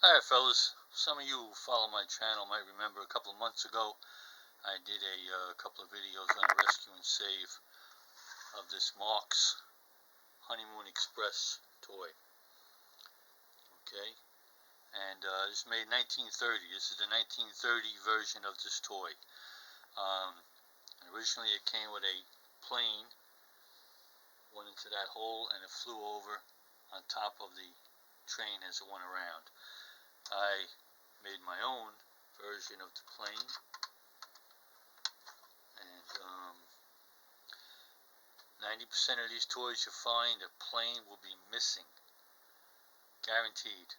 Alright fellas, some of you who follow my channel might remember a couple of months ago I did a couple of videos on the rescue and save of this Marx Honeymoon Express toy. Okay, and this is made in 1930. This is the 1930 version of this toy. Originally it came with a plane, went into that hole and it flew over on top of the train as it went around. I made my own version of the plane, and 90% of these toys you find, a plane will be missing, guaranteed.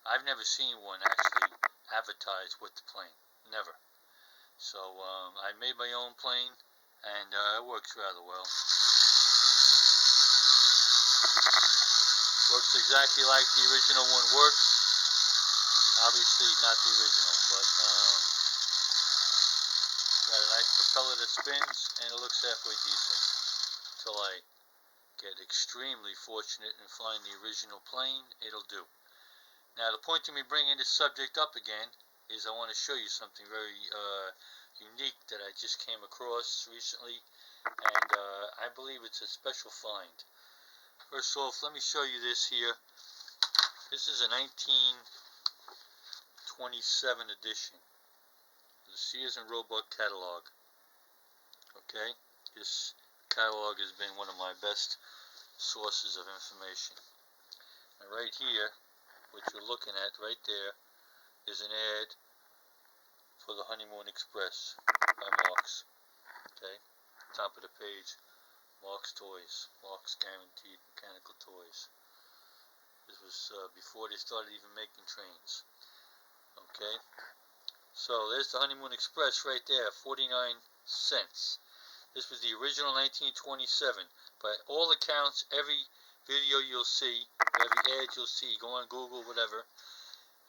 I've never seen one actually advertised with the plane, never. So I made my own plane, and it works rather well. Works exactly like the original one worked. Obviously not the original, but got a nice propeller that spins, and it looks halfway decent until I get extremely fortunate and find the original plane. It'll do. Now the point of me bringing this subject up again is I want to show you something very unique that I just came across recently, and I believe it's a special find. First off, let me show you this here. This is a 1927 edition of the Sears and Roebuck catalog. Okay, this catalog has been one of my best sources of information. And right here, what you're looking at right there is an ad for the Honeymoon Express by Marx. Okay, top of the page, Marx Toys, Marx Guaranteed Mechanical Toys. This was before they started even making trains. Okay, so there's the Honeymoon Express right there, 49 cents. This was the original 1927. By all accounts, every video you'll see, every ad you'll see, go on Google, whatever,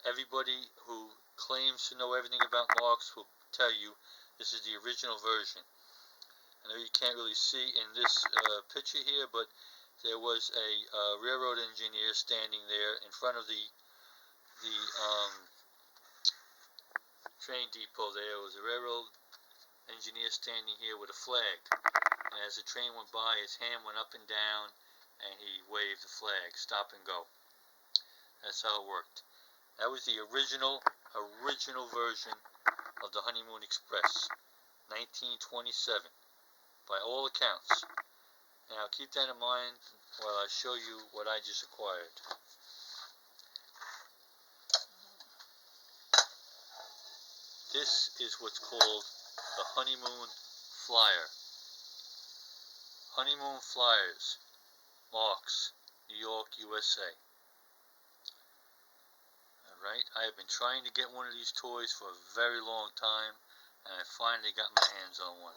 everybody who claims to know everything about Marx will tell you this is the original version. I know you can't really see in this picture here, but there was a railroad engineer standing there in front of the train depot. There was a railroad engineer standing here with a flag, and as the train went by, his hand went up and down and he waved the flag, stop and go. That's how it worked. That was the original version of the Honeymoon Express, 1927, by all accounts. Now keep that in mind while I show you what I just acquired. This is what's called the Honeymoon Flyer. Honeymoon Flyers, Marx, New York, USA. Alright, I have been trying to get one of these toys for a very long time, and I finally got my hands on one.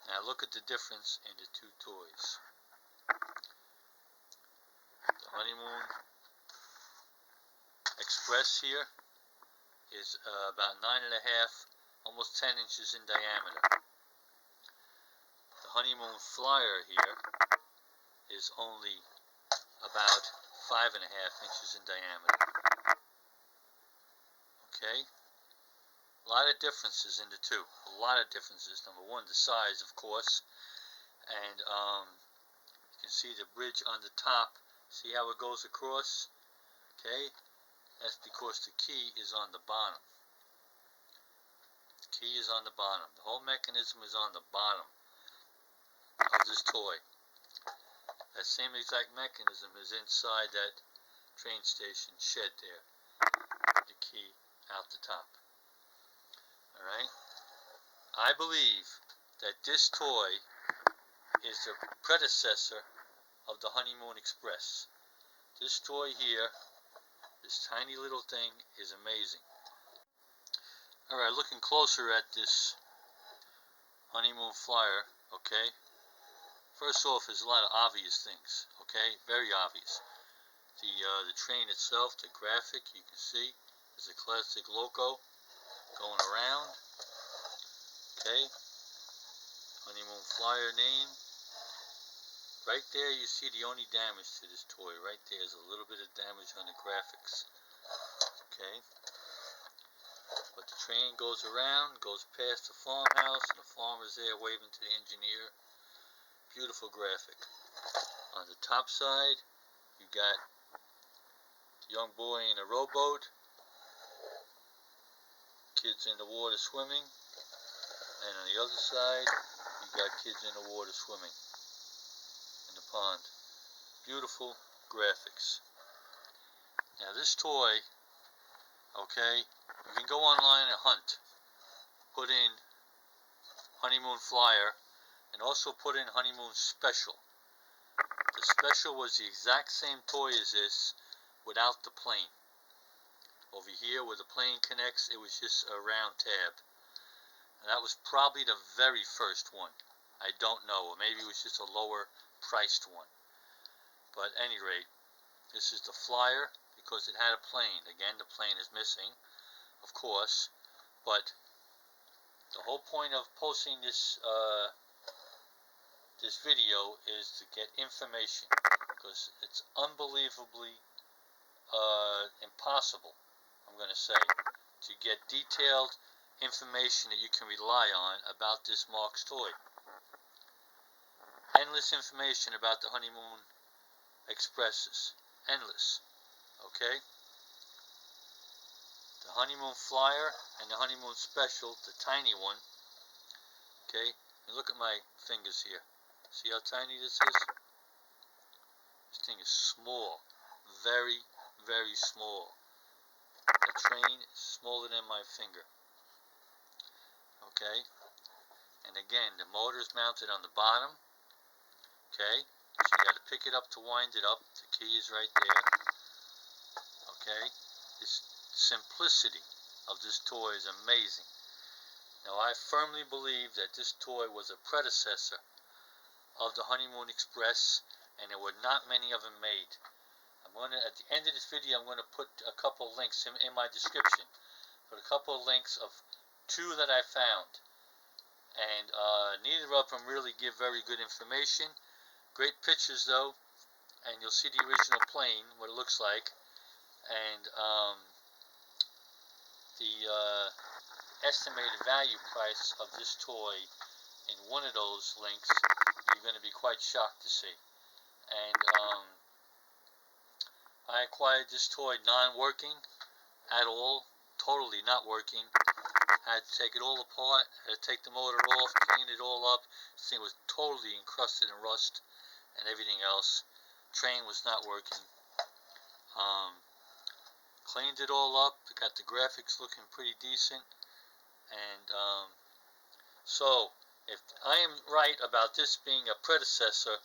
Now look at the difference in the two toys. The Honeymoon Express here is about 9.5, almost 10 inches in diameter. The Honeymoon Flyer here is only about 5.5 inches in diameter. Okay? A lot of differences in the two. A lot of differences. Number one, the size, of course. And you can see the bridge on the top. See how it goes across? Okay? That's because the key is on the bottom. The key is on the bottom. The whole mechanism is on the bottom of this toy. That same exact mechanism is inside that train station shed there. The key out the top. Alright? I believe that this toy is the predecessor of the Honeymoon Express. This toy here, this tiny little thing, is amazing. Alright, looking closer at this Honeymoon Flyer, okay? First off, there's a lot of obvious things, okay? Very obvious. The train itself, the graphic, you can see, is a classic loco going around. Okay, Honeymoon Flyer name. Right there you see the only damage to this toy. Right there is a little bit of damage on the graphics. Okay, but the train goes around, goes past the farmhouse, and the farmer's there waving to the engineer. Beautiful graphic. On the top side, you got the young boy in a rowboat, kids in the water swimming, and on the other side, you got kids in the water swimming in the pond. Beautiful graphics. Now this toy, okay, you can go online and hunt. Put in Honeymoon Flyer and also put in Honeymoon Special. The Special was the exact same toy as this without the plane. Over here where the plane connects, it was just a round tab. And that was probably the very first one. I don't know, or maybe it was just a lower priced one. But at any rate, this is the Flyer because it had a plane. Again, the plane is missing, of course, but the whole point of posting this this video is to get information, because it's unbelievably impossible, I'm going to say, to get detailed information that you can rely on about this Marx toy. Endless information about the Honeymoon Expresses. Endless. Okay? The Honeymoon Flyer and the Honeymoon Special, the tiny one. Okay? And look at my fingers here. See how tiny this is? This thing is small. Very, very small. The train is smaller than my finger. Okay? And again, the motor is mounted on the bottom. Okay? So you got to pick it up to wind it up. The key is right there. Okay? This simplicity of this toy is amazing. Now I firmly believe that this toy was a predecessor of the Honeymoon Express, and there were not many of them made. At the end of this video, I'm going to put a couple links in my description. Put a couple of links of two that I found. And neither of them really give very good information. Great pictures though, and you'll see the original plane, what it looks like, and the estimated value price of this toy in one of those links, you're going to be quite shocked to see. And I acquired this toy non-working at all, totally not working. I had to take it all apart, had to take the motor off, clean it all up. This thing was totally encrusted in rust and everything else. Train was not working. Cleaned it all up, got the graphics looking pretty decent, and so if I am right about this being a predecessor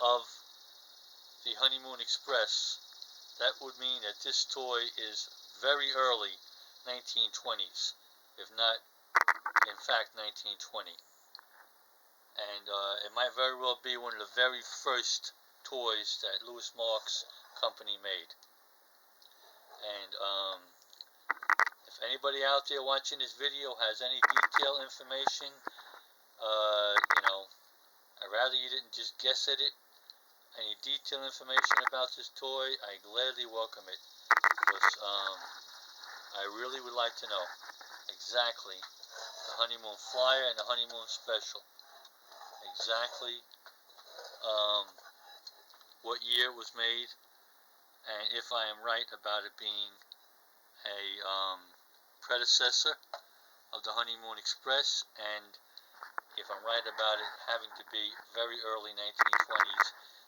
of the Honeymoon Express, that would mean that this toy is very early 1920s, if not in fact 1920. And it might very well be one of the very first toys that Louis Marx company made. And if anybody out there watching this video has any detailed information, I'd rather you didn't just guess at it. Any detailed information about this toy, I gladly welcome it, because I really would like to know exactly the Honeymoon Flyer and the Honeymoon Special. Exactly what year it was made, and if I am right about it being a predecessor of the Honeymoon Express, and if I'm right about it having to be very early 1920s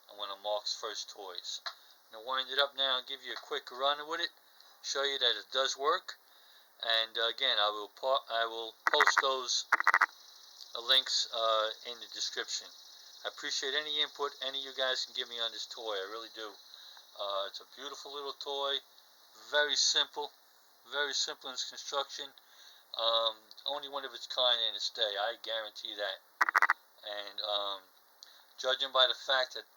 and one of Marx's first toys. I'm going to wind it up now and give you a quick run with it, show you that it does work, and again I will post those links in the description. I appreciate any input any of you guys can give me on this toy. I really do. It's a beautiful little toy, very simple in its construction. Only one of its kind in its day, I guarantee that. And judging by the fact that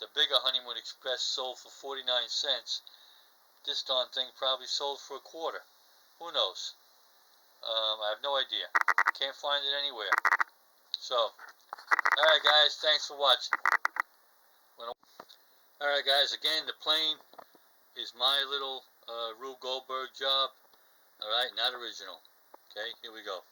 the bigger Honeymoon Express sold for 49 cents, this darn thing probably sold for $0.25. Who knows? I have no idea. Can't find it anywhere. So, alright guys, thanks for watching. Alright guys, again, the plane is my little Rube Goldberg job. Alright, not original. Okay, here we go.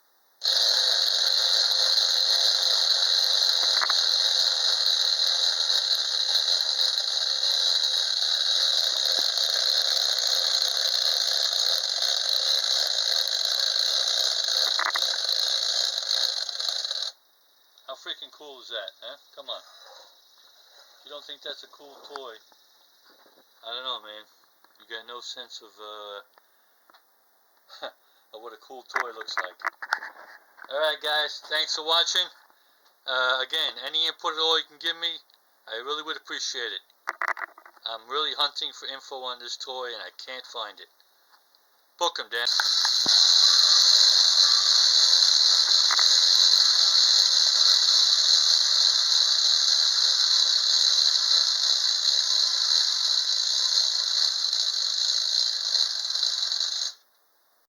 How freaking cool is that, huh? Come on. If you don't think that's a cool toy, I don't know, man. You got no sense of of what a cool toy looks like. Alright guys, thanks for watching. Again, any input at all you can give me, I really would appreciate it. I'm really hunting for info on this toy and I can't find it. Book 'em, Dan.